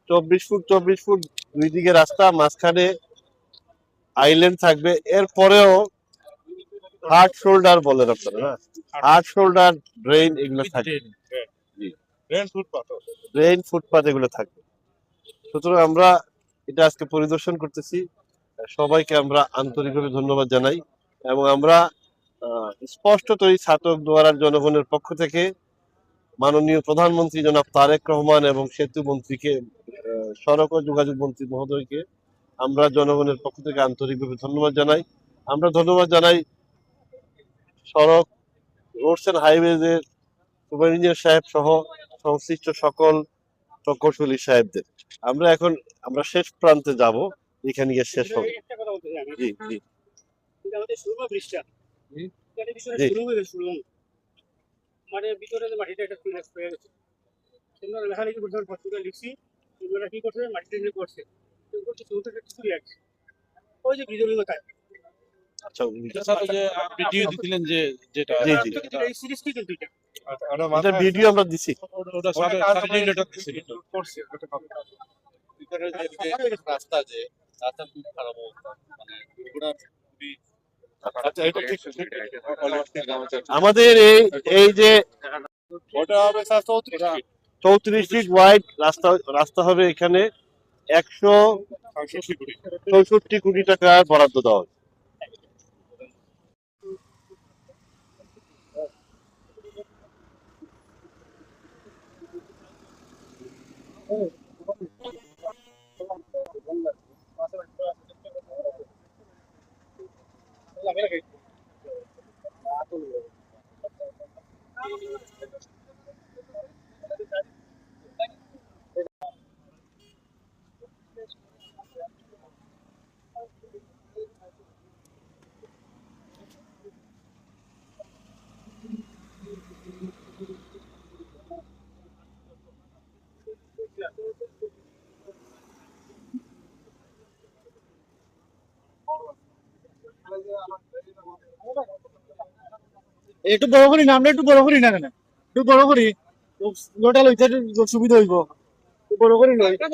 24 foot 24 foot দুই দিকে রাস্তা, মাঝখানে আইল্যান্ড থাকবে। এরপরেও হার্ড শোল্ডার বলেন আপনারা, না হার্ড শোল্ডার, ড্রেন এগুলো থাকবে। ড্রেন, ফুটপাথ এগুলো থাকবে। সুতরাং আমরা এটা আজকে পরিদর্শন করতেছি। সবাইকে আমরা আন্তরিকভাবে ধন্যবাদ জানাই এবং আমরা স্পষ্টতই ছাতক দুয়ারার জনগণের পক্ষ থেকে মাননীয় প্রধানমন্ত্রী জনাব তারেক রহমান এবং সেতু মন্ত্রীকে, সড়ক ও যোগাযোগ মন্ত্রী মহোদয়কে আমরা জনগণের পক্ষ থেকে আন্তরিকভাবে ধন্যবাদ জানাই। আমরা ধন্যবাদ জানাই সড়ক, রোডস এন্ড হাইওয়েজ এর সুপার ইঞ্জিনিয়ার সাহেব সহ সংশ্লিষ্ট সকল প্রকৌশলী সাহেবদের। আমরা শেষ প্রান্তে যাব, এখানে গিয়ে শেষ হবে। জি জি মানে ভিতরে মাটিটা একটা ফিলাস হয়ে গেছে। তোমরা লেখালেখি করতে পত্রিকা লিখছি, তোমরা কি করছে মাটিটা নিয়ে করছে, কিছু লাগছে ওই যে ভিডিও কথায়। আচ্ছা, যে ভিডিও দিছিলেন যে যেটা জি জি এই সিরিজ কি কিন্তু এটা এটা ভিডিও আমরা দিছি। ওটা সাথে রিলেটেড দিছিল করছে ওটা কম ভিতরে যে রাস্তা যে রাস্তা খুব খারাপ অবস্থা, মানে পুরো খুবই। আচ্ছা এটা ঠিক আমাদের এই যে ওটা হবে 34 ফিট ওয়াইড রাস্তা হবে এখানে 166 কোটি টাকা বরাদ্দ দেওয়া হবে। একটু বড় করি না, আমরা একটু বড় করি না, কেন একটু বড় করি, গোটা লইতে সুবিধা হইব, বড় করি না। আমাদের